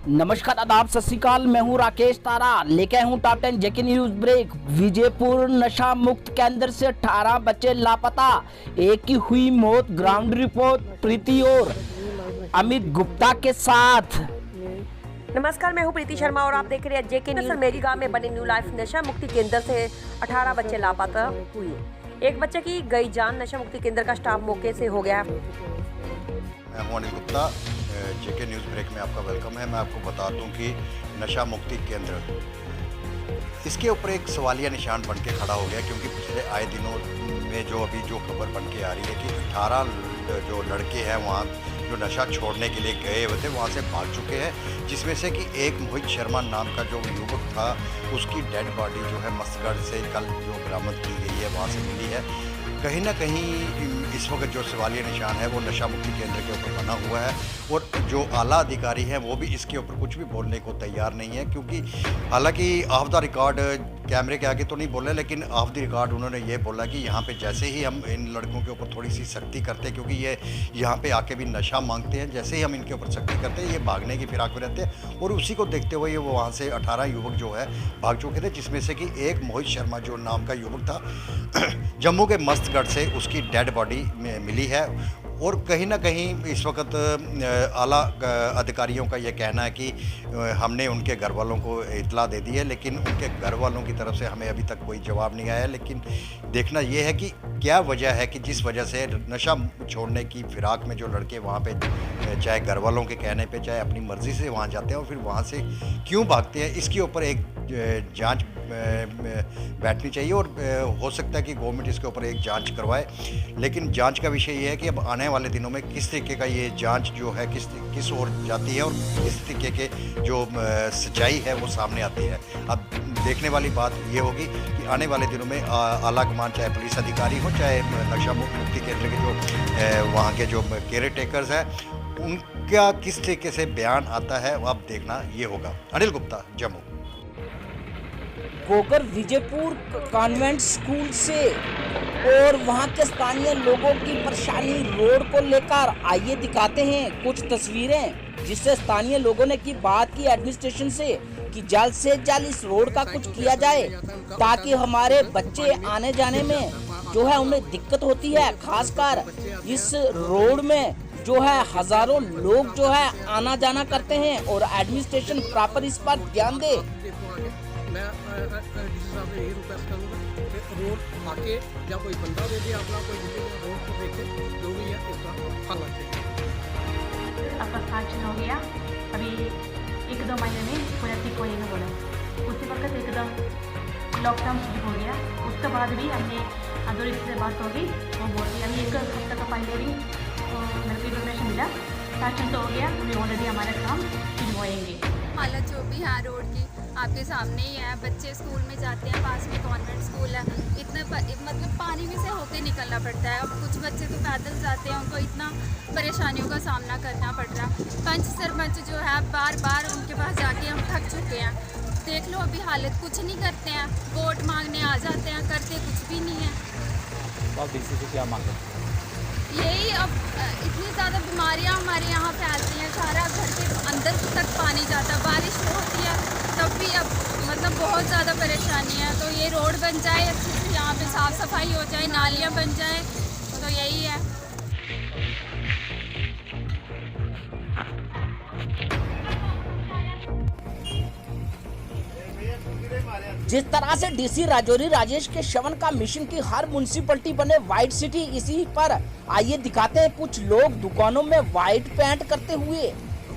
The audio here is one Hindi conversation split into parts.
नमस्कार, आदाब, सत श्री अकाल। मैं हूं राकेश तारा, लेके हूं top 10 J K news break. Vijaypur नशा मुक्त केंद्र से 18 बच्चे लापता, एक की हुई मौत। ग्राउंड रिपोर्ट प्रीति और अमित गुप्ता के साथ। नमस्कार, मैं हूं प्रीति शर्मा और आप देख रहे हैं जेके न्यूज। मेरी गांव में बने न्यू लाइफ नशा मुक्ति केंद्र से 18 बच्चे लापता हुए। एक बच्चे की गई जान। नशा मुक्ति केंद्र का स्टाफ मौके से हो गया। मैं हूं अनिल गुप्ता, जेके न्यूज़ ब्रेक में आपका वेलकम है। मैं आपको बता दूं कि नशा मुक्ति केंद्र, इसके ऊपर एक सवालिया निशान बन के खड़ा हो गया, क्योंकि पिछले आए दिनों में जो खबर बन के आ रही है कि 18 जो लड़के हैं वहाँ जो नशा छोड़ने के लिए गए हुए थे, वहाँ से भाग चुके हैं, जिसमें से कि एक मोहित शर्मा नाम का जो युवक था, उसकी डेड बॉडी जो है मस्तगढ़ से कल जो बरामद की गई है वहाँ से मिली है। कहीं ना कहीं इस वक्त जो सवालिया निशान है वो नशा मुक्ति केंद्र के ऊपर बना हुआ है, और जो आला अधिकारी हैं वो भी इसके ऊपर कुछ भी बोलने को तैयार नहीं है, क्योंकि हालांकि ऑफ द रिकॉर्ड कैमरे के आगे तो नहीं बोले, लेकिन ऑफ द रिकॉर्ड उन्होंने ये बोला कि यहाँ पे जैसे ही हम इन लड़कों के ऊपर थोड़ी सी सख्ती करते हैं, क्योंकि ये यहाँ पे आके भी नशा मांगते हैं, जैसे ही हम इनके ऊपर सख्ती करते हैं ये भागने की फिराक में रहते हैं, और उसी को देखते हुए वो वहाँ से 18 युवक जो है भाग चुके थे, जिसमें से कि एक मोहित शर्मा जो नाम का युवक था जम्मू के मस्तगढ़ से उसकी डेड बॉडी मिली है। और कहीं ना कहीं इस वक्त आला अधिकारियों का ये कहना है कि हमने उनके घर वालों को इतला दे दी है, लेकिन उनके घर वालों की तरफ से हमें अभी तक कोई जवाब नहीं आया है। लेकिन देखना ये है कि क्या वजह है कि जिस वजह से नशा छोड़ने की फिराक में जो लड़के वहाँ पे चाहे घर वालों के कहने पे चाहे अपनी मर्ज़ी से वहाँ जाते हैं और फिर वहाँ से क्यों भागते हैं, इसके ऊपर एक जांच बैठनी चाहिए, और हो सकता है कि गवर्नमेंट इसके ऊपर एक जांच करवाए। लेकिन जांच का विषय ये है कि अब आने वाले दिनों में किस तरीके का ये जांच जो है किस ओर जाती है और किस तरीके के जो सच्चाई है वो सामने आती है। अब देखने वाली बात ये होगी कि आने वाले दिनों में आला कमान, चाहे पुलिस अधिकारी हो चाहे नशा मुक्ति केंद्र के जो वहाँ के जो केयर टेकर्स हैं, उनका किस तरीके से बयान आता है अब देखना ये होगा। अनिल गुप्ता, जम्मू। होकर विजयपुर कॉन्वेंट स्कूल से और वहां के स्थानीय लोगों की परेशानी रोड को लेकर आइए दिखाते हैं कुछ तस्वीरें, जिससे स्थानीय लोगों ने की बात की एडमिनिस्ट्रेशन से कि जल्द से जल्द इस रोड का कुछ किया जाए, ताकि हमारे बच्चे आने जाने में जो है उन्हें दिक्कत होती है। खासकर इस रोड में जो है हजारों लोग जो है आना जाना करते हैं, और एडमिनिस्ट्रेशन प्रॉपर इस पर ध्यान दे। मैं डीसी साहब से यही रिक्वेस्ट करूँगा कि रोड आके या कोई बंदा दे दे अपना, कोई रोड को देखे, जो भी है इसका हल रखें। आपका साक्ष्य हो गया, अभी 1-2 महीने में पूरा ठीक होने बोला। उसी वक्त एकदम लॉकडाउन शुरू हो गया। उसके बाद भी हमने आंदोलन से बात होगी, वो बोल रही अभी 1 हफ्ते का पहले भी मेरे को इन्फॉर्मेशन मिला, साक्ष्य तो हो गया, अभी ऑलरेडी हमारे काम शुरू होएंगे। हालत जो भी है रोड की आपके सामने ही है। बच्चे स्कूल में जाते हैं, पास में कॉन्वेंट स्कूल है, इतने मतलब पानी में से होके निकलना पड़ता है। अब कुछ बच्चे तो पैदल जाते हैं, उनको इतना परेशानियों का सामना करना पड़ रहा है। पंच सरपंच जो है बार बार उनके पास जाके हम थक चुके हैं। देख लो अभी हालत, कुछ नहीं करते हैं, वोट मांगने आ जाते हैं, करते कुछ भी नहीं है। तो आप डीसी से क्या मांगते हैं? यही अब इतनी ज़्यादा बीमारियां हमारे यहाँ फैलती हैं, सारा घर के अंदर तक पानी जाता है, बारिश होती है तब भी अब मतलब बहुत ज़्यादा परेशानी है। तो ये रोड बन जाए अच्छी से, यहाँ पे साफ़ सफाई हो जाए, नालियाँ बन जाए, तो यही है। जिस तरह से डीसी राजौरी राजेश के श्रवण का मिशन की हर म्युनिसिपैलिटी बने व्हाइट सिटी, इसी पर आइए दिखाते हैं कुछ लोग दुकानों में व्हाइट पेंट करते हुए,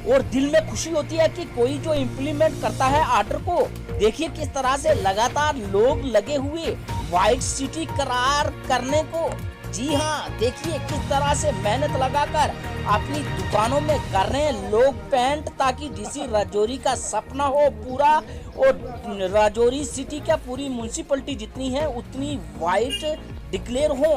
और दिल में खुशी होती है कि कोई जो इम्प्लीमेंट करता है ऑर्डर को। देखिए किस तरह से लगातार लोग लगे हुए व्हाइट सिटी करार करने को। जी हाँ, देखिए किस तरह से मेहनत लगाकर अपनी दुकानों में कर रहे हैं लोग पेंट, ताकि डीसी राजौरी का सपना हो पूरा, और राजौरी सिटी का पूरी म्युनिसिपैलिटी जितनी है उतनी व्हाइट डिक्लेयर हो।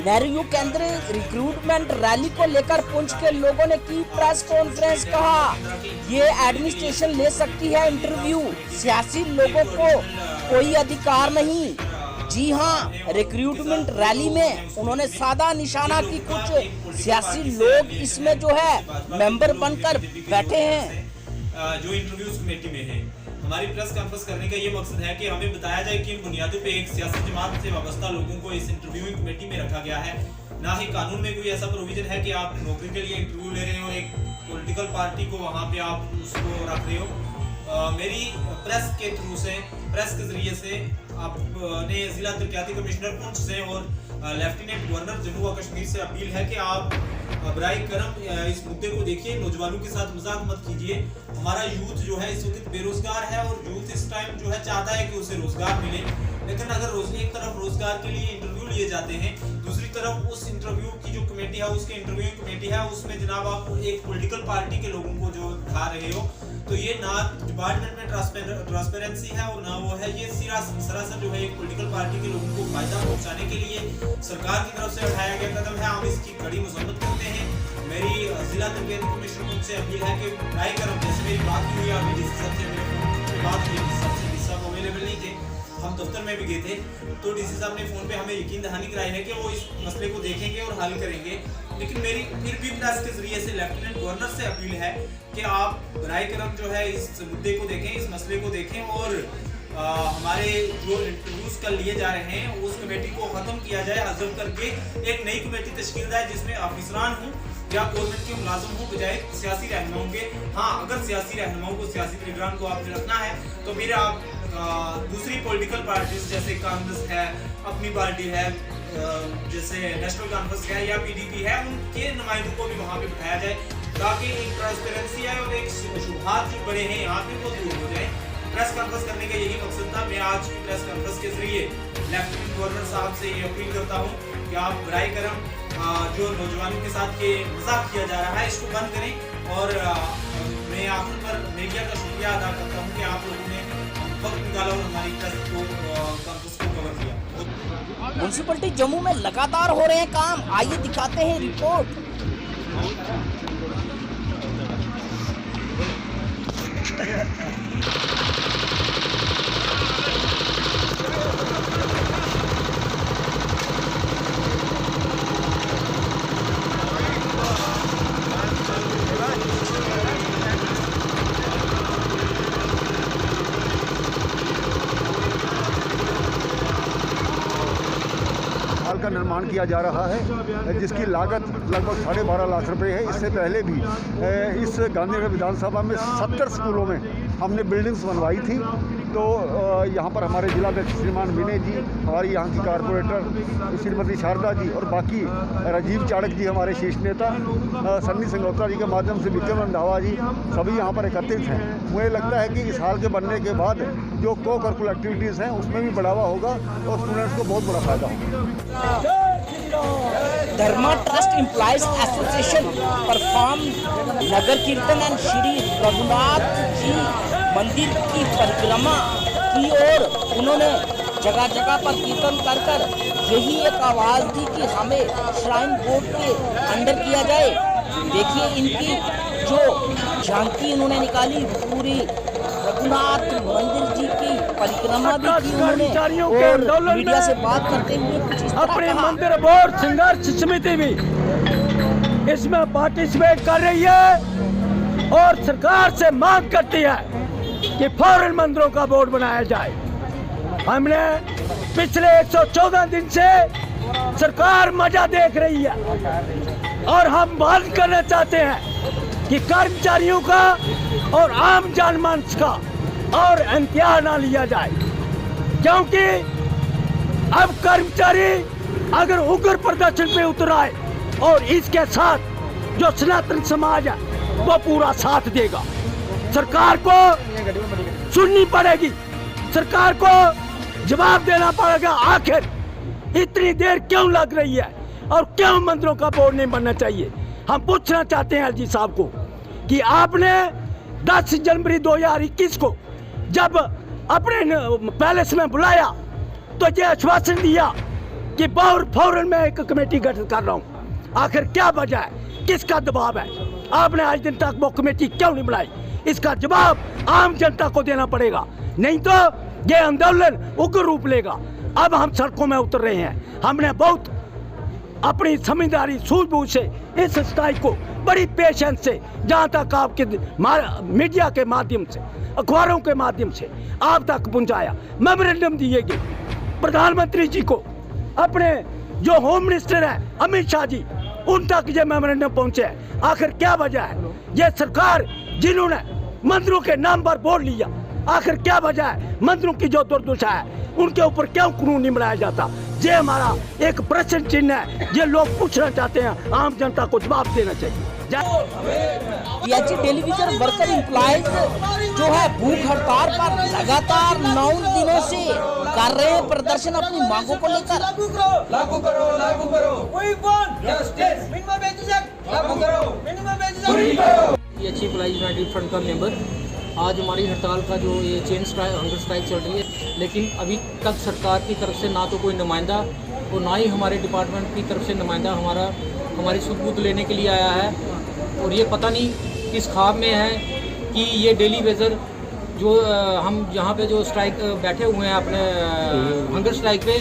नेहरू केंद्र रिक्रूटमेंट रैली को लेकर पुंछ के लोगों ने की प्रेस कॉन्फ्रेंस। कहा ये एडमिनिस्ट्रेशन ले सकती है इंटरव्यू, सियासी लोगों को कोई अधिकार नहीं। जी हाँ, रिक्रूटमेंट रैली में उन्होंने साधा निशाना की कुछ सियासी लोग इसमें जो है मेंबर बनकर बैठे हैं। जो इंटरव्यूज कमेटी में है, हमारी प्रेस कॉन्फ्रेंस करने का ये मकसद है कि हमें बताया जाए कि इन बुनियादों पे एक सियासी जमात से वाबस्ता लोगों को इस इंटरव्यूइंग कमेटी में रखा गया है। ना ही कानून में कोई ऐसा प्रोविजन है कि आप नौकरी के लिए इंटरव्यू ले रहे हो, एक पॉलिटिकल पार्टी को वहाँ पे आप उसको रख रहे हो। मेरी प्रेस के थ्रू से, प्रेस के जरिए से आपने जिला तरक्याती कमिश्नर पुंछ से और लेफ्टिनेंट गवर्नर जम्मू व कश्मीर से अपील है कि आप बराए करम इस मुद्दे को देखिए, नौजवानों के साथ मजाक मत कीजिए। हमारा यूथ जो है इस वक्त बेरोजगार है और यूथ इस टाइम जो है चाहता है कि उसे रोजगार मिले, लेकिन अगर एक तरफ रोजगार के लिए इंटरव्यू लिए जाते हैं, दूसरी तरफ उस इंटरव्यू की जो कमेटी है, उसके इंटरव्यूइंग कमेटी है, उसमें जनाब आप एक पॉलिटिकल पार्टी के लोगों को जो दिखा रहे हो, तो ये ना डिपार्टमेंट में ट्रांसपेरेंसी है और ना वो है, ये सरासर जो है एक पॉलिटिकल पार्टी के लोगों को फायदा पहुंचाने के लिए सरकार की तरफ से उठाया गया कदम है। हम इसकी कड़ी मजम्मत करते हैं। मेरी जिला तरक्याती कमिश्नर से अपील है कि ट्राई करो, जैसे मेरी बात हुई अभी डीसी साहब से, मेरे फोन पे बात हुई, डीसी साहब अवेलेबल नहीं थे, हम दफ्तर में भी गए थे, तो डीसी साहब ने फोन पे हमें यकीन दहानी कराई है कि वो इस मसले को देखेंगे और हल करेंगे। लेकिन मेरी फिर भी प्रेस के जरिए से लेफ्टिनेंट गवर्नर से अपील है कि आप बराए करम जो है इस मुद्दे को देखें, इस मसले को देखें और हमारे जो इंटरव्यूज कर लिए जा रहे हैं उस कमेटी को खत्म किया जाए, हजम करके एक नई कमेटी तश्कील जाए जिसमें अफसरान हों या गवर्नमेंट के मुलाजिम हों, बजाय सियासी रहनुमाओं के। हाँ, अगर सियासी रहनुमाओं को, सियासी लीडरान को आपने रखना है तो फिर आप दूसरी पॉलिटिकल पार्टीज जैसे कांग्रेस है, अपनी पार्टी है, जैसे नेशनल कॉन्फ्रेंस है या पीडीपी है, उनके नुमाइंदों को भी वहाँ पे बिठाया जाए ताकि एक ट्रांसपेरेंसी आए और एक शुभात जो बड़े हैं यहाँ पे वो दूर हो जाए। प्रेस कॉन्फ्रेंस करने का यही मकसद था। मैं आज की प्रेस कॉन्फ्रेंस के जरिए लेफ्टिनेंट गवर्नर साहब से ये अपील करता हूँ कि आप बराए करम जो नौजवानों के साथ के मजाक किया जा रहा है इसको बंद करें। और मैं आखिर पर मीडिया का शुक्रिया अदा करता हूँ कि आप लोगों ने वक्त निकाला और हमारी प्रेस को कॉन्फ्रेंस को कवर किया। म्युनिसिपैलिटी जम्मू में लगातार हो रहे हैं काम, आइए दिखाते हैं रिपोर्ट। का निर्माण किया जा रहा है जिसकी लागत लगभग 12.5 लाख रुपए है। इससे पहले भी इस गांधीनगर विधानसभा में 70 स्कूलों में हमने बिल्डिंग्स बनवाई थी। तो यहाँ पर हमारे जिलाध्यक्ष श्रीमान विनय जी, हमारी यहाँ की कारपोरेटर श्रीमती शारदा जी और बाकी राजीव चाणक जी, हमारे शीर्ष नेता सन्नी संगोत्रा जी के माध्यम से विक्रम रंधावा जी, सभी यहाँ पर एकत्रित हैं। मुझे लगता है कि इस हाल के बनने के बाद जो को करिकुलर एक्टिविटीज़ हैं उसमें भी बढ़ावा होगा और स्टूडेंट्स को बहुत बड़ा फायदा होगा। धर्मा ट्रस्ट एम्प्लॉइज एसोसिएशन परफॉर्म नगर कीर्तन एंड श्री रघुनाथ जी मंदिर की परिक्रमा की और उन्होंने जगह जगह पर कीर्तन कर कर यही एक आवाज दी कि हमें श्राइन बोर्ड के अंडर किया जाए। देखिए इनकी जो झांकी उन्होंने निकाली, पूरी रघुनाथ मंदिर जी की परिक्रमा भी की उन्होंने और मीडिया से बात करते हुए कुछ इस तरह अपने कहा। मंदिर बोर्ड संघर्ष समिति भी इसमें पार्टिसिपेट कर रही है और सरकार से मांग करती है कि फौरन मंदिरों का बोर्ड बनाया जाए। हमने पिछले 114 दिन से सरकार मजा देख रही है और हम बात करना चाहते हैं कि कर्मचारियों का और आम जनमानस का और इम्तिहान ना लिया जाए, क्योंकि अब कर्मचारी अगर उग्र प्रदर्शन पे उतर आए और इसके साथ जो सनातन समाज है वो पूरा साथ देगा। सरकार को सुननी पड़ेगी, सरकार को जवाब देना पड़ेगा। आखिर इतनी देर क्यों लग रही है और क्यों मंदिरों का बोर्ड नहीं बनना चाहिए। हम पूछना चाहते हैं एलजी साहब को कि आपने 10 जनवरी 2021 को जब अपने पैलेस में बुलाया तो ये आश्वासन दिया कि फौरन मैं एक कमेटी गठित कर रहा हूँ। आखिर क्या वजह है, किसका दबाव है? आपने आज दिन तक वो कमेटी क्यों नहीं बनाई? इसका जवाब आम जनता को देना पड़ेगा, नहीं तो ये आंदोलन उग्र रूप लेगा। अब हम सड़कों में उतर रहे हैं। हमने बहुत अपनी समझदारी सूझबूझ से इस स्ट्राइक को बड़ी पेशेंस से, जहाँ तक आपके मीडिया के माध्यम से, अखबारों के माध्यम से आप तक पहुँचाया। मेमोरेंडम दिए गए प्रधानमंत्री जी को, अपने जो होम मिनिस्टर है अमित शाह जी, उन तक ये मेमोरेंडम पहुँचे हैं। आखिर क्या वजह है? ये सरकार जिन्होंने मंदिरों के नाम पर बोल लिया, आखिर क्या वजह है? मंदिरों की जो दुर्दशा है उनके ऊपर क्यों कानून नहीं बनाया जाता? ये हमारा एक प्रश्न चिन्ह है। ये लोग पूछना चाहते हैं, आम जनता को जवाब देना चाहिए। पीएचई टेलीविजन वर्कर एम्प्लॉइज जो है भूख हड़ताल पर लगातार 9 दिनों से कर रहे हैं प्रदर्शन अपनी मांगों को लेकर। लागू करो We want justice, minimum wages act, लागू करो minimum wages act। PHE employees United front का मेंबर, आज हमारी हड़ताल का जो ये चेन स्ट्राइक, हंगर स्ट्राइक चल रही है, लेकिन अभी तक सरकार की तरफ से ना तो कोई नुमाइंदा और ना ही हमारे डिपार्टमेंट की तरफ से नुमाइंदा हमारी सबूत लेने के लिए आया है। और ये पता नहीं किस ख्वाब में है कि ये डेली वेजर जो हम यहाँ पे जो स्ट्राइक बैठे हुए हैं अपने हंगर स्ट्राइक पे,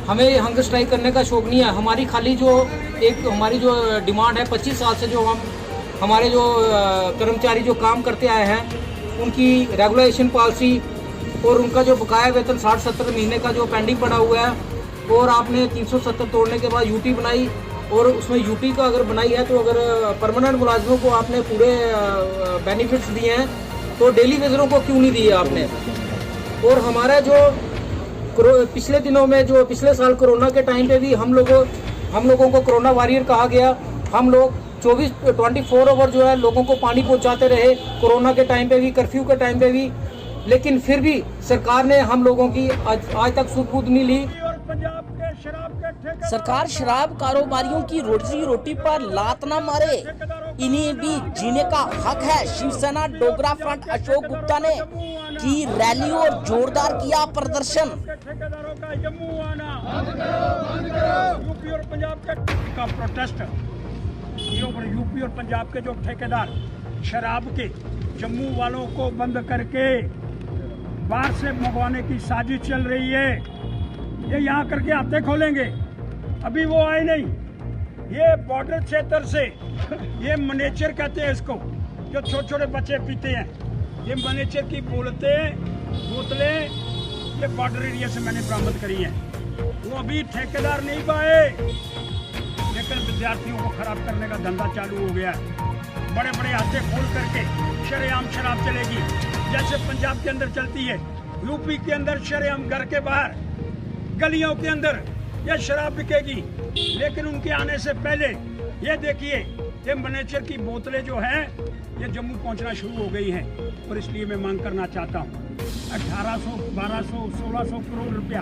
हमें हंगर स्ट्राइक करने का शौक नहीं है। हमारी खाली जो हमारी जो डिमांड है, 25 साल से जो हमारे जो कर्मचारी जो काम करते आए हैं उनकी रेगुलेशन पॉलिसी और उनका जो बकाया वेतन 60-70 महीने का जो पेंडिंग पड़ा हुआ है, और आपने 370 तोड़ने के बाद यूटी बनाई, और उसमें यूटी का अगर बनाई है तो अगर परमानेंट मुलाजमों को आपने पूरे बेनिफिट्स दिए हैं तो डेली वेजरों को क्यों नहीं दिए आपने? और हमारा जो पिछले दिनों में जो पिछले साल कोरोना के टाइम पे भी हम लोगों को कोरोना वॉरियर कहा गया। हम लोग 24 ओवर जो है लोगों को पानी पहुंचाते रहे, कोरोना के टाइम पे भी, कर्फ्यू के टाइम पे भी, लेकिन फिर भी सरकार ने हम लोगों की आज तक सबूत नहीं ली। सरकार शराब कारोबारियों की रोजी रोटी पर लात न मारे, इन्हें भी जीने का हक है। शिवसेना डोगरा फ्रंट अशोक गुप्ता ने की रैली और जोरदार किया प्रदर्शन। यूपी और पंजाब का प्रोटेस्ट, यूपी और पंजाब के जो ठेकेदार शराब के जम्मू वालों को बंद करके बाहर से मंगवाने की साजिश चल रही है। ये यहाँ करके आते खोलेंगे, अभी वो आए नहीं। ये बॉर्डर क्षेत्र से, ये मनेचर कहते हैं इसको, जो छोटे छोटे बच्चे पीते हैं, ये मनेचर की बोतलें ये बॉर्डर एरिया से मैंने बरामद करी हैं। वो अभी ठेकेदार नहीं पाए, लेकिन विद्यार्थियों को खराब करने का धंधा चालू हो गया है। बड़े बड़े हाथे खोल करके शरेआम शराब चलेगी, जैसे पंजाब के अंदर चलती है। यूपी के अंदर शरेआम घर के बाहर गलियों के अंदर यह शराब बिकेगी। लेकिन उनके आने से पहले ये देखिए, ये मनेचर की बोतलें जो हैं ये जम्मू पहुंचना शुरू हो गई हैं। और इसलिए मैं मांग करना चाहता हूँ 1800, 1200, 1600 करोड़ रुपया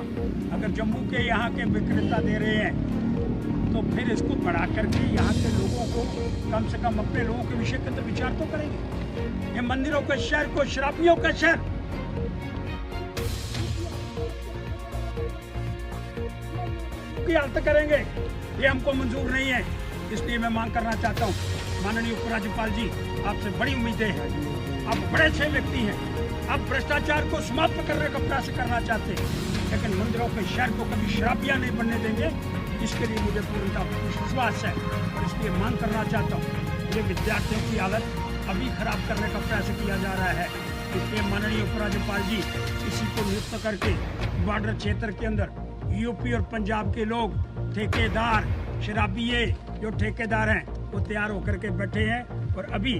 अगर जम्मू के यहाँ के विक्रेता दे रहे हैं, तो फिर इसको बढ़ा करके यहाँ के लोगों को, कम से कम अपने लोगों के विषय के अंदर विचार तो करेंगे। ये मंदिरों के शहर को शराबियों का शहर की हालत करेंगे, ये हमको मंजूर नहीं है। इसलिए मैं मांग करना चाहता हूँ माननीय उपराज्यपाल जी, आपसे बड़ी उम्मीदें हैं। आप बड़े अच्छे व्यक्ति हैं, आप भ्रष्टाचार को समाप्त करने का प्रयास करना चाहते हैं, लेकिन मंदिरों के शहर को कभी शराबिया नहीं बनने देंगे, इसके लिए मुझे पूर्णतः विश्वास है। और इसलिए मांग करना चाहता हूँ, ये विद्यार्थियों की हालत अभी खराब करने का प्रयास किया जा रहा है। इसलिए माननीय उपराज्यपाल जी, इसी को नियुक्त करके बॉर्डर क्षेत्र के अंदर यूपी और पंजाब के लोग, ठेकेदार, शराबिये जो ठेकेदार हैं, वो तैयार होकर के बैठे हैं और अभी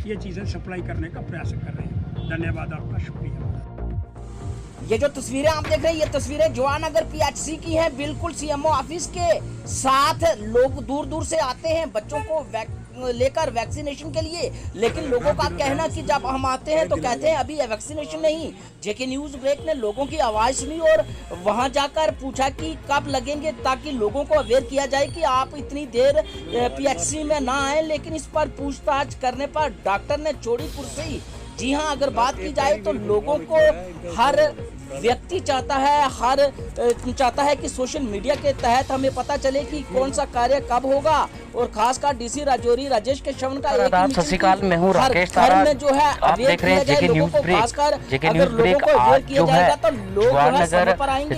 ये चीज़ें सप्लाई करने का प्रयास कर रहे हैं। धन्यवाद, आपका शुक्रिया। ये जो तस्वीरें आप देख रहे हैं, ये तस्वीरें जवाहरनगर पीएचसी की हैं। बिल्कुल सीएमओ ऑफिस के साथ लोग दूर दूर से आते हैं बच्चों को लेकर वैक्सीनेशन के लिए, लेकिन लोगों का कहना कि जब हम आते हैं तो कहते हैं अभी वैक्सीनेशन नहीं। जेके न्यूज ब्रेक ने लोगों की आवाज सुनी और वहां जाकर पूछा कि कब लगेंगे, ताकि लोगों को अवेयर किया जाए कि आप इतनी देर पीएचसी में ना आए। लेकिन इस पर पूछताछ करने पर डॉक्टर ने छोड़ी कुर्सी। जी हाँ, अगर बात की जाए तो लोगों को हर व्यक्ति चाहता है कि सोशल मीडिया के तहत हमें पता चले कि कौन सा कार्य कब होगा, और खासकर डीसी राजौरी राजेश के श्रवण का एक सत श्रीकाल, मैं हूँ राकेश तारा। में जो है आप देख रहे हैं J K news break. J K news break आज जो है जवाहरनगर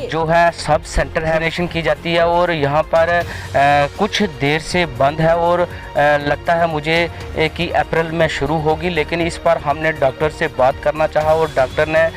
जो है सब सेंटर वैक्सीनेशन की जाती है और यहाँ पर कुछ देर से बंद है और लगता है मुझे कि अप्रैल में शुरू होगी, लेकिन इस पर हमने डॉक्टर से बात करना चाहा और डॉक्टर ने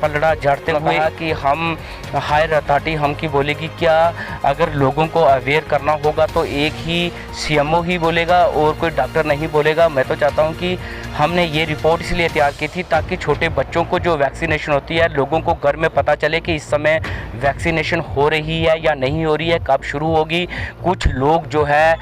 पलड़ा झाड़ते हुए कहा कि हम हायर अथॉरिटी हम की बोलेगी, क्या अगर लोगों को अवेयर करना होगा तो एक ही सीएमओ ही बोलेगा और कोई डॉक्टर नहीं बोलेगा। मैं तो चाहता हूं कि हमने ये रिपोर्ट इसलिए तैयार की थी ताकि छोटे बच्चों को जो वैक्सीनेशन होती है लोगों को घर में पता चले कि इस समय वैक्सीनेशन हो रही है या नहीं हो रही है, कब शुरू होगी। कुछ लोग जो है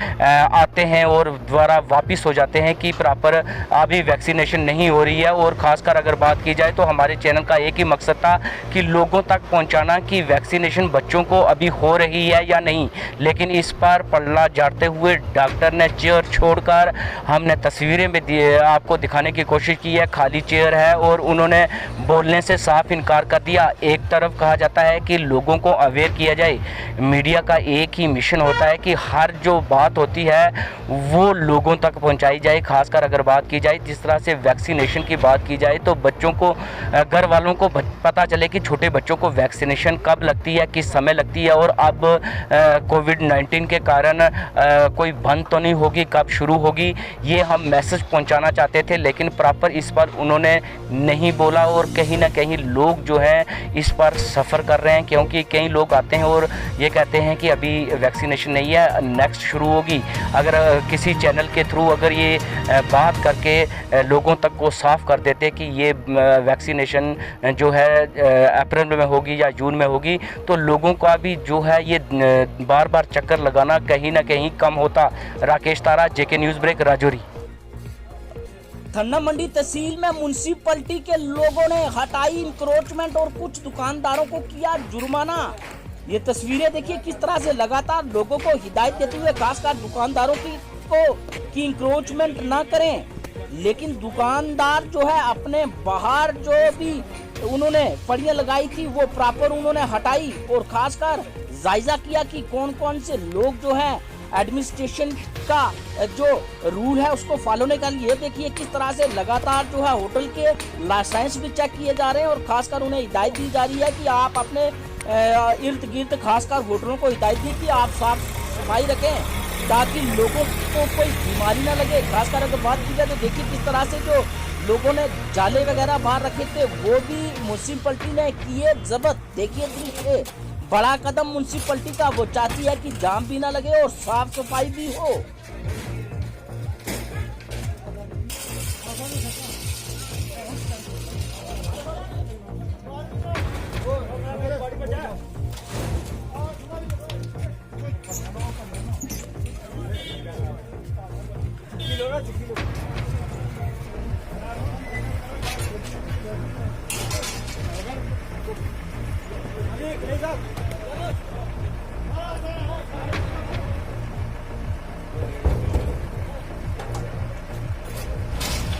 आते हैं और दोबारा वापस हो जाते हैं कि प्रॉपर अभी वैक्सीनेशन नहीं हो रही है। और ख़ासकर अगर बात की जाए तो हमारे चैनल का एक ही मकसद था कि लोगों तक पहुंचाना कि वैक्सीनेशन बच्चों को अभी हो रही है या नहीं, लेकिन इस पर पल्ला झाड़ते हुए डॉक्टर ने चेयर छोड़कर, हमने तस्वीरें में आपको दिखाने की कोशिश की है, खाली चेयर है और उन्होंने बोलने से साफ इनकार कर दिया। एक तरफ कहा जाता है कि लोगों को अवेयर किया जाए, मीडिया का एक ही मिशन होता है कि हर जो बात होती है वो लोगों तक पहुंचाई जाए। खासकर अगर बात की जाए जिस तरह से वैक्सीनेशन की बात की जाए तो बच्चों को, घर वालों को पता चले कि छोटे बच्चों को वैक्सीनेशन कब लगती है, किस समय लगती है और अब कोविड-19 के कारण कोई बंद तो नहीं होगी, कब शुरू होगी, ये हम मैसेज पहुंचाना चाहते थे, लेकिन प्रॉपर इस पर उन्होंने नहीं बोला। और कहीं ना कहीं लोग जो हैं इस पर सफ़र कर रहे हैं, क्योंकि कई लोग आते हैं और ये कहते हैं कि अभी वैक्सीनेशन नहीं है, नेक्स्ट शुरू होगी। अगर किसी चैनल के थ्रू अगर ये बात करके लोगों तक को साफ कर देते कि ये वैक्सीनेशन जो है अप्रैल में होगी या जून में होगी, तो लोगों का भी जो है ये बार बार चक्कर लगाना कहीं ना कहीं कम होता। राकेश तारा, जेके न्यूज़ ब्रेक, राजौरी। थन्ना मंडी तहसील में म्युनिसिपैलिटी के लोगों ने हटाई इंक्रोचमेंट और कुछ दुकानदारों को किया जुर्माना। ये तस्वीरें देखिए किस तरह से लगातार लोगों को हिदायत देते हुए, खासकर दुकानदारों की इंक्रोचमेंट ना करें, लेकिन दुकानदार जो है अपने बाहर जो भी उन्होंने फड़ियां लगाई थी वो प्रॉपर उन्होंने हटाई और खासकर जायजा किया कि कौन कौन से लोग जो है एडमिनिस्ट्रेशन का जो रूल है उसको फॉलो नहीं कर। ये देखिए किस तरह से लगातार जो है होटल के लाइसेंस भी चेक किए जा रहे हैं और खासकर उन्हें हिदायत दी जा रही है कि आप अपने इर्द गिर्द खासकर होटलों को हिदायत दी कि आप साफ सफाई रखें ताकि लोगों को कोई बीमारी ना लगे। खासकर अगर बात की जाए तो देखिए किस तरह से जो लोगों ने जाले वगैरह बाहर रखे थे वो भी म्युनिसिपैलिटी ने किए जब्त। देखिए दृश्य, बड़ा कदम म्युनिसिपैलिटी का, वो चाहती है कि जाम भी ना लगे और साफ सफाई भी हो।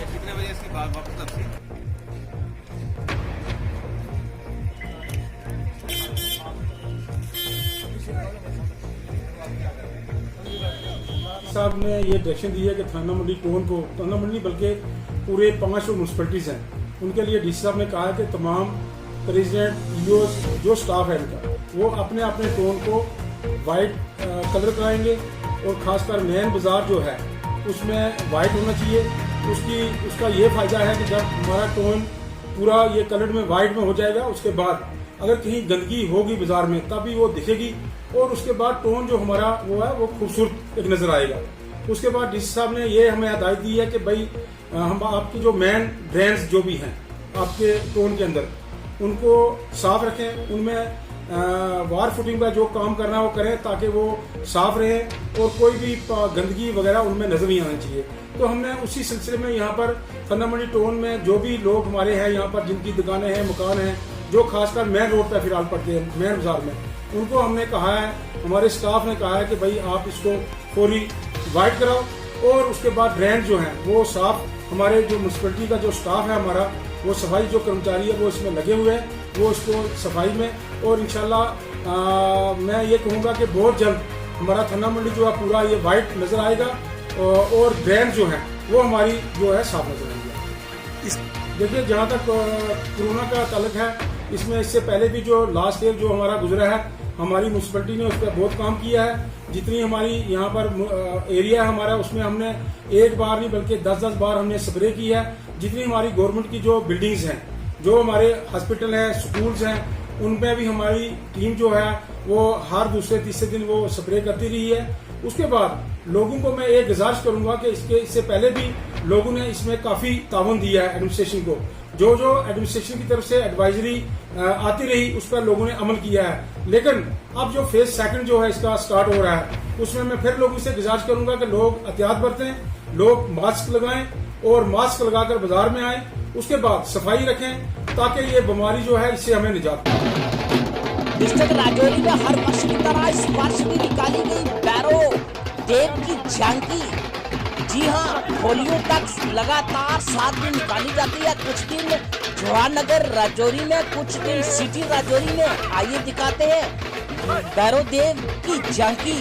कितने बजे इसकी वापस लगती है? साहब ने ये डायरेक्शन दी है कि थाना मंडी टोन को, थाना मंडी बल्कि पूरे 5 म्यूनसिपैलिटीज़ हैं, उनके लिए डीसी साहब ने कहा है कि तमाम प्रेसिडेंट जो स्टाफ है इनका वो अपने अपने टोन को वाइट कलर कराएंगे और ख़ासकर मेन बाज़ार जो है उसमें वाइट होना चाहिए। उसका ये फ़ायदा है कि जब हमारा टोन पूरा ये कलर में वाइट में हो जाएगा, उसके बाद अगर कहीं गंदगी होगी बाज़ार में तभी वो दिखेगी और उसके बाद टोन जो हमारा वो है वो खूबसूरत एक नज़र आएगा। उसके बाद डीसी साहब ने ये हमें हिदायत दी है कि भाई हम आपकी जो मेन ड्रेन्स जो भी हैं आपके टोन के अंदर उनको साफ रखें, उनमें वार फुटिंग का जो काम करना है वो करें ताकि वो साफ रहे और कोई भी गंदगी वगैरह उनमें नजर नहीं आनी चाहिए। तो हमने उसी सिलसिले में यहाँ पर थन्ना मंडी टोन में जो भी लोग हमारे हैं यहाँ पर जिनकी दुकानें हैं, मकान हैं, जो खासकर मेन रोड पर फिलहाल पड़ते हैं मेन बाजार में, उनको हमने कहा है, हमारे स्टाफ ने कहा है कि भाई आप इसको फौरी वाइट कराओ और उसके बाद ड्रेन जो है वो साफ। हमारे जो म्यूनसिपैलिटी का जो स्टाफ है हमारा वो सफाई जो कर्मचारी है वो इसमें लगे हुए हैं वो उसको सफाई में, और इंशाल्लाह मैं ये कहूँगा कि बहुत जल्द हमारा थाना मंडी जो है पूरा ये वाइट नज़र आएगा और ड्रेन जो है वो हमारी जो है साफ नजर आएगी। देखिए जहाँ तक कोरोना का ताल्लुक है, इसमें इससे पहले भी जो लास्ट ईयर जो हमारा गुजरा है, हमारी म्यूनसिपलिटी ने उस पर बहुत काम किया है। जितनी हमारी यहाँ पर एरिया है हमारा, उसमें हमने एक बार नहीं बल्कि 10-10 बार हमने स्प्रे की है। जितनी हमारी गवर्नमेंट की जो बिल्डिंग्स हैं, जो हमारे हॉस्पिटल हैं, स्कूल्स हैं, उनपे भी हमारी टीम जो है वो हर दूसरे तीसरे दिन वो स्प्रे करती रही है। उसके बाद लोगों को मैं एक गुजारिश करूंगा कि इससे पहले भी लोगों ने इसमें काफी ताउन दिया है एडमिनिस्ट्रेशन को। जो एडमिनिस्ट्रेशन की तरफ से एडवाइजरी आती रही उस पर लोगों ने अमल किया है। लेकिन अब जो फेज सेकंड जो है इसका स्टार्ट हो रहा है, उसमें मैं फिर लोगों से गुजारिश करूंगा कि लोग एहतियात बरतें, लोग मास्क लगाएं और मास्क लगाकर बाजार में आए। उसके बाद सफाई रखें ताकि ये बीमारी जो है इससे हमें निजात मिले। डिस्ट्रिक्ट राजौरी में हर वर्ष की तरह इस वर्ष भी निकाली गई भैरो देव की झांकी। जी हाँ, होलियों तक लगातार 7 दिन निकाली जाती है। कुछ दिन जवाहरनगर राजौरी में, कुछ दिन सिटी राजौरी में। आइए दिखाते हैं भैरो देव की झांकी।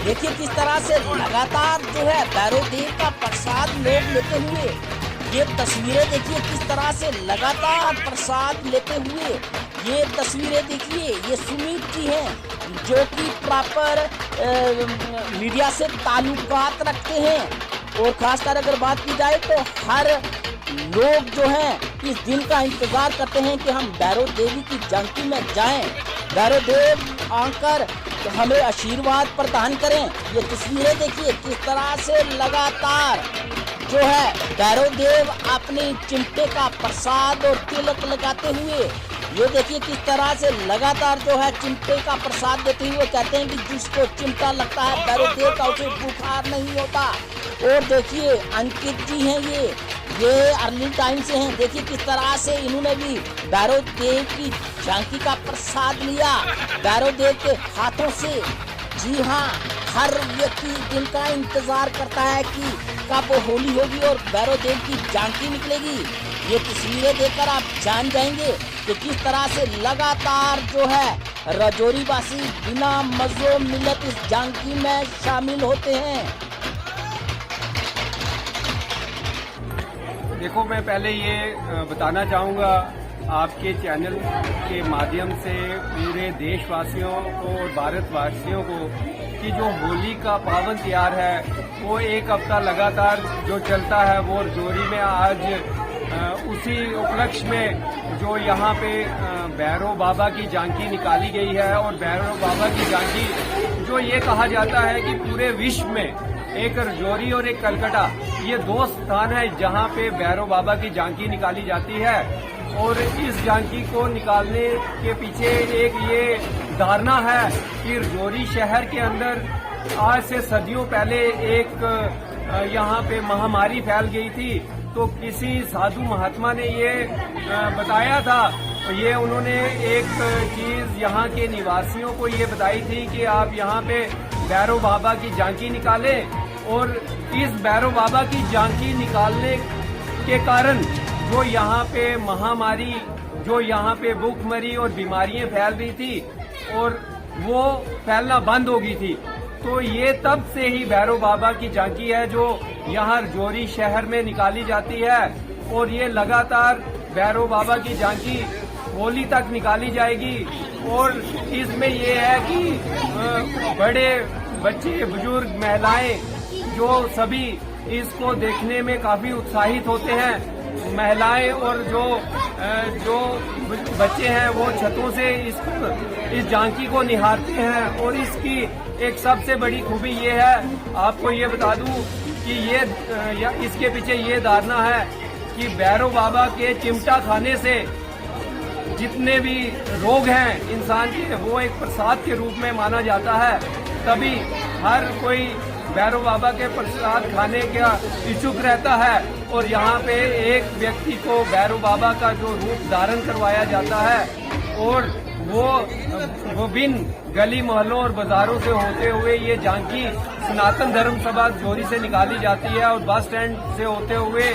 देखिए किस तरह से लगातार जो है भैरो देव का प्रसाद लोग लेते हुए, ये तस्वीरें देखिए किस तरह से लगातार प्रसाद लेते हुए। ये तस्वीरें देखिए, ये सुमित जी हैं जो कि प्रॉपर मीडिया से ताल्लुकात रखते हैं। और खासकर अगर बात की जाए तो हर लोग जो हैं इस दिन का इंतजार करते हैं कि हम भैरो देवी की झांकी में जाएं, भैरो देव आकर तो हमें आशीर्वाद प्रदान करें। ये तस्वीरें देखिए किस तरह से लगातार जो है भैरो देव अपने चिमटे का प्रसाद और तिलक लगाते हुए, ये देखिए किस तरह से लगातार जो है चिमटे का प्रसाद देते हुए कहते हैं कि जिसको चिमटा लगता है भैरो देव का उसे बुखार नहीं होता। और देखिए अंकित जी हैं ये अर्ली टाइम से हैं। देखिए किस तरह से इन्होंने भी भैरो देव की झांकी का प्रसाद लिया भैरो देव के हाथों से। जी हाँ, हर व्यक्ति दिन का इंतजार करता है कि कब होली होगी और भैरो देव की झांकी निकलेगी। ये तस्वीरें देखकर आप जान जाएंगे कि किस तरह से लगातार जो है राजौरी वासी बिना मज़ो मिलत इस झांकी में शामिल होते हैं। देखो, मैं पहले ये बताना चाहूँगा आपके चैनल के माध्यम से पूरे देशवासियों को और भारतवासियों को कि जो होली का पावन त्योहार है वो एक हफ्ता लगातार जो चलता है, वो राजौरी में आज उसी उपलक्ष्य में जो यहाँ पे भैरो बाबा की झांकी निकाली गई है। और भैरो बाबा की झांकी जो ये कहा जाता है कि पूरे विश्व में एक राजौरी और एक कलकत्ता, ये 2 स्थान है जहाँ पे भैरो बाबा की झांकी निकाली जाती है। और इस झांकी को निकालने के पीछे एक ये धारणा है कि राजौरी शहर के अंदर आज से सदियों पहले एक यहाँ पे महामारी फैल गई थी। तो किसी साधु महात्मा ने ये बताया था, ये उन्होंने एक चीज यहाँ के निवासियों को ये बताई थी कि आप यहाँ पे भैरो बाबा की झांकी निकालें। और इस भैरो बाबा की झांकी निकालने के कारण जो यहाँ पे महामारी, जो यहाँ पे भूखमरी और बीमारियां फैल रही थी और वो फैलना बंद हो गई थी। तो ये तब से ही भैरो बाबा की झांकी है जो यहाँ राजौरी शहर में निकाली जाती है। और ये लगातार भैरो बाबा की झांकी होली तक निकाली जाएगी। और इसमें ये है कि बड़े बच्चे, बुजुर्ग, महिलाएं जो सभी इसको देखने में काफी उत्साहित होते हैं। महिलाएं और जो बच्चे हैं वो छतों से इस झांकी को निहारते हैं। और इसकी एक सबसे बड़ी खूबी ये है, आपको ये बता दूं कि इसके पीछे ये धारणा है कि भैरो बाबा के चिमटा खाने से जितने भी रोग हैं इंसान के, वो एक प्रसाद के रूप में माना जाता है। तभी हर कोई भैरो बाबा के प्रसाद खाने का इच्छुक रहता है। और यहाँ पे एक व्यक्ति को भैरो बाबा का जो रूप धारण करवाया जाता है और वो विभिन्न गली मोहल्लों और बाजारों से होते हुए ये झांकी सनातन धर्म सभा जोरी से निकाली जाती है और बस स्टैंड से होते हुए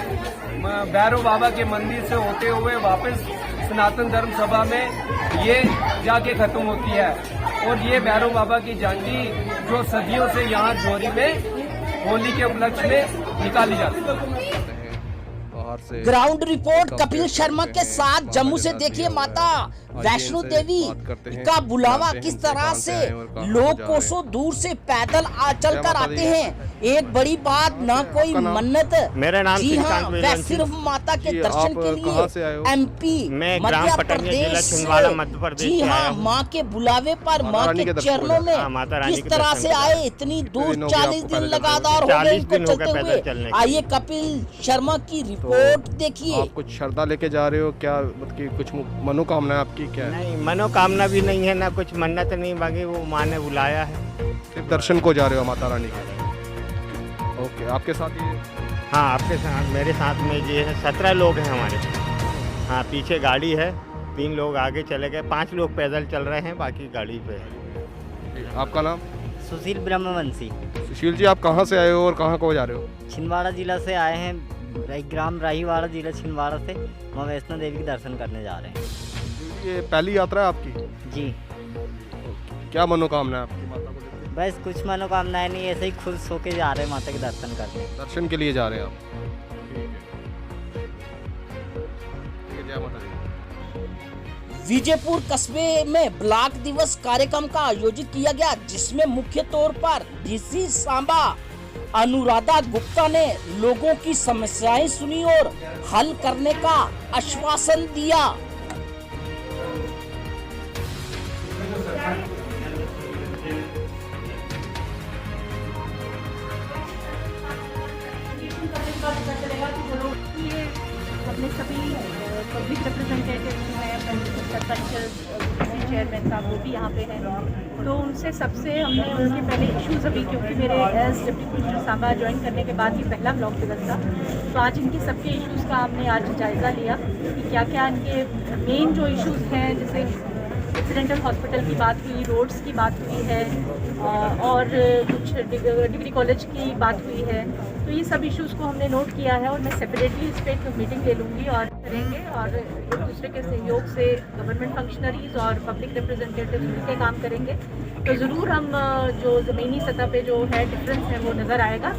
भैरव बाबा के मंदिर से होते हुए वापस सनातन धर्म सभा में ये जाके खत्म होती है। और ये भैरव बाबा की झांकी जो सदियों से यहाँ जोरी में होली के उपलक्ष्य में निकाली जाती है। ग्राउंड रिपोर्ट कपिल शर्मा के साथ जम्मू से देखिए माता वैष्णो देवी का बुलावा किस तरह से लोग कोसों दूर से पैदल चल कर आते हैं। एक बड़ी बात, ना कोई मन्नत, जी हाँ, वह सिर्फ माता के दर्शन के लिए एमपी मध्य प्रदेश, जी हाँ, माँ के बुलावे पर, माँ के चरणों में किस तरह से आए। इतनी दूर 40 दिन लगातार हो गए इनको चलते हुए। आइए कपिल शर्मा की रिपोर्ट देखिए। आप कुछ श्रद्धा लेके जा रहे हो क्या? मतलब कुछ मनोकामना आपकी क्या है? नहीं, मनोकामना भी नहीं है, ना कुछ मन्नत नहीं, बाकी वो माँ ने बुलाया है। सिर्फ दर्शन को जा रहे हो माता रानी के? ओके, आपके साथ ये? हाँ, आपके साथ, मेरे साथ में ये है 17 लोग हैं हमारे। हाँ, पीछे गाड़ी है, 3 लोग आगे चले गए, 5 लोग पैदल चल रहे हैं, बाकी गाड़ी पे है। आपका नाम? सुशील ब्रह्मवंशी। सुशील जी, आप कहाँ से आए हो और कहाँ को जा रहे हो? छिंदवाड़ा जिला से आए हैं, ग्राम राहीवाड़ा जिला छिंदवाड़ा से माँ वैष्णो देवी के दर्शन करने जा रहे हैं। ये पहली यात्रा है आपकी? जी। क्या मनोकामना है आपकी माता को लेकर? बस कुछ मनोकामनाएं नहीं, ऐसे ही खुश होके जा रहे हैं माता के दर्शन करने। दर्शन के लिए जा रहे हैं आप? ठीक है, जय माता दी। विजयपुर कस्बे में ब्लॉक दिवस कार्यक्रम का आयोजित किया गया, जिसमें मुख्य तौर पर डीसी सांबा अनुराधा गुप्ता ने लोगों की समस्याएं सुनी और हल करने का आश्वासन दिया। अपने सभी पब्लिक रिप्रेजेंटेटिव जो है, सरपंच, चेयरमैन साहब, वो भी यहाँ पे हैं, तो उनसे सबसे हमने उनके पहले इश्यूज़ अभी, क्योंकि मेरे as deputy commissioner Samba join करने के बाद ही पहला ब्लॉक दिवस था, तो आज इनके सबके इश्यूज़ का हमने आज जायज़ा लिया कि क्या क्या इनके मेन जो इश्यूज़ हैं, जैसे एक्सीडेंटल हॉस्पिटल की बात हुई, रोड्स की बात हुई है, और कुछ डिग्री कॉलेज की बात हुई है, तो ये सब इश्यूज़ को हमने नोट किया है और मैं सेपरेटली इस पर एक मीटिंग ले लूँगी और करेंगे, और एक दूसरे के सहयोग से गवर्नमेंट फंक्शनरीज और पब्लिक रिप्रेजेंटेटिव मिलकर काम करेंगे, तो ज़रूर हम जो ज़मीनी सतह पे जो है डिफरेंस है वो नज़र आएगा।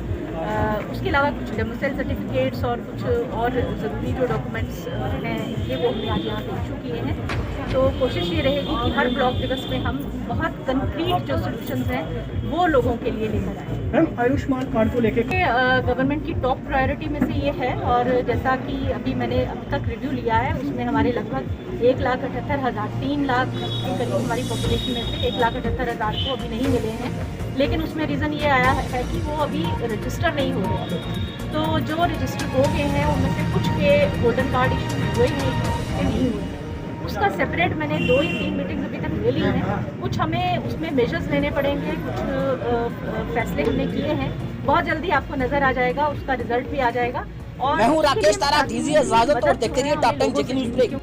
उसके अलावा कुछ डेमोसेल सर्टिफिकेट्स और कुछ और ज़रूरी जो डॉक्यूमेंट्स हैं ये वो हमने आज यहाँ पे इशू किए हैं। तो कोशिश ये रहेगी कि हर ब्लॉक दिवस में हम बहुत कंक्रीट जो सोल्यूशंस हैं वो लोगों के लिए लेकर आए। मैम, आयुष्मान कार्ड को लेकर गवर्नमेंट की टॉप प्रायोरिटी में से ये है, और जैसा कि अभी मैंने अब तक रिव्यू लिया है, उसमें हमारे लगभग 1,78,000, 3 लाख के करीब हमारी पॉपुलेशन में से 1,78,000 को अभी नहीं मिले हैं, लेकिन उसमें रीज़न ये आया है कि वो अभी रजिस्टर नहीं हो रहे हैं। तो जो रजिस्टर हो गए हैं उनमें से कुछ के गोल्डन कार्ड इशू हुए हैं, कुछ के नहीं हुए। उसका सेपरेट मैंने 2 या 3 मीटिंग्स अभी तक ले ली हैं। कुछ हमें उसमें मेजर्स लेने पड़ेंगे, कुछ फैसले हमने किए हैं, बहुत जल्दी आपको नज़र आ जाएगा, उसका रिजल्ट भी आ जाएगा। और मैं हूँ राकेश तारा, दीजिए इजाजत और देखते रहिए टॉप 10 जेके न्यूज़ ब्रेक।